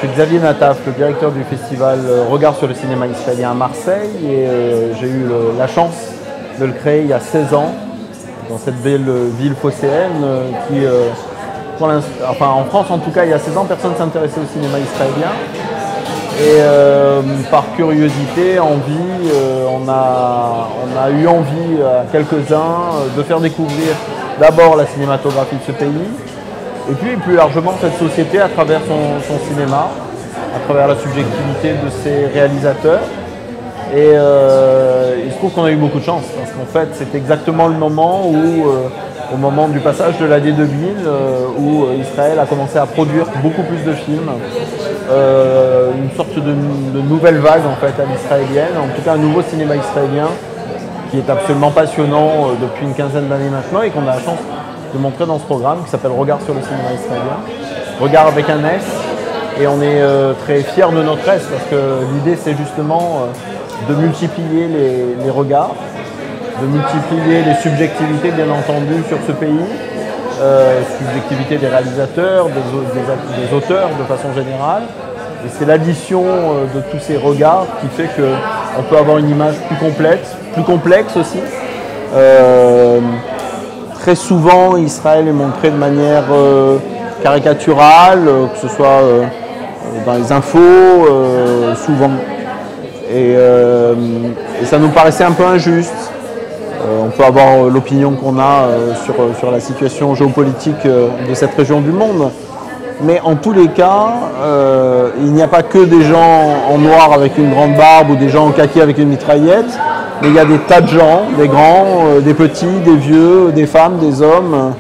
suis Xavier Nataf, le directeur du festival Regard sur le cinéma israélien à Marseille, et j'ai eu la chance de le créer il y a 16 ans dans cette belle ville phocéenne qui, en France en tout cas, il y a 16 ans, personne ne s'intéressait au cinéma israélien. Et par curiosité, envie, on a eu envie à quelques-uns de faire découvrir d'abord la cinématographie de ce pays, et puis plus largement cette société à travers son cinéma, à travers la subjectivité de ses réalisateurs. Et il se trouve qu'on a eu beaucoup de chance, parce qu'en fait c'est exactement le moment où, au moment du passage de l'année 2000, où Israël a commencé à produire beaucoup plus de films, une sorte de nouvelle vague en fait à l'israélienne, en tout cas un nouveau cinéma israélien qui est absolument passionnant depuis une quinzaine d'années maintenant et qu'on a la chance de montrer dans ce programme qui s'appelle Regard sur le cinéma israélien. Regard avec un S, et on est très fiers de notre S parce que l'idée c'est justement de multiplier les regards, de multiplier les subjectivités bien entendu sur ce pays, subjectivité des réalisateurs, des auteurs de façon générale. Et c'est l'addition de tous ces regards qui fait qu'on peut avoir une image plus complexe aussi. Très souvent, Israël est montré de manière caricaturale, que ce soit dans les infos, souvent. Et ça nous paraissait un peu injuste. On peut avoir l'opinion qu'on a sur la situation géopolitique de cette région du monde. Mais en tous les cas, il n'y a pas que des gens en noir avec une grande barbe ou des gens en kaki avec une mitraillette. Mais il y a des tas de gens, des grands, des petits, des vieux, des femmes, des hommes,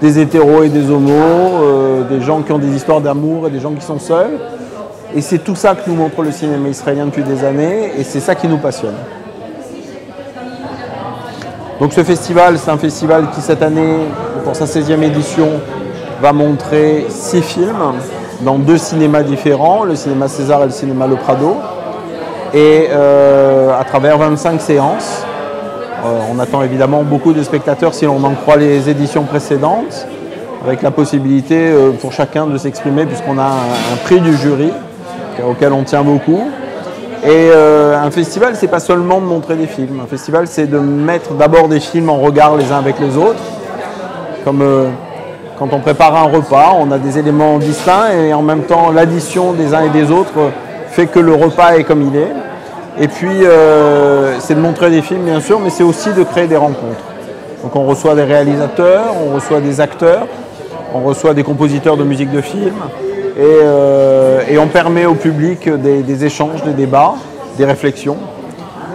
des hétéros et des homos, des gens qui ont des histoires d'amour et des gens qui sont seuls. Et c'est tout ça que nous montre le cinéma israélien depuis des années, et c'est ça qui nous passionne. Donc ce festival, c'est un festival qui cette année, pour sa 16e édition, va montrer 6 films dans 2 cinémas différents, le cinéma César et le cinéma Le Prado, et à travers 25 séances. On attend évidemment beaucoup de spectateurs si on en croit les éditions précédentes, avec la possibilité pour chacun de s'exprimer puisqu'on a un prix du jury auquel on tient beaucoup. Et un festival, c'est pas seulement de montrer des films. Un festival, c'est de mettre d'abord des films en regard les uns avec les autres. Comme quand on prépare un repas, on a des éléments distincts et en même temps l'addition des uns et des autres fait que le repas est comme il est. Et puis, c'est de montrer des films, bien sûr, mais c'est aussi de créer des rencontres. Donc on reçoit des réalisateurs, on reçoit des acteurs, on reçoit des compositeurs de musique de film, et on permet au public des échanges, des débats, des réflexions.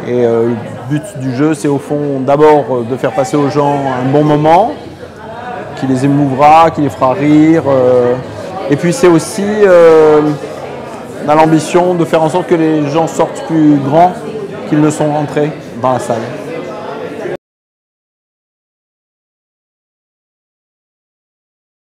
Et le but du jeu, c'est au fond d'abord de faire passer aux gens un bon moment, qui les émouvra, qui les fera rire. Et puis c'est aussi... on a l'ambition de faire en sorte que les gens sortent plus grands qu'ils ne sont rentrés dans la salle.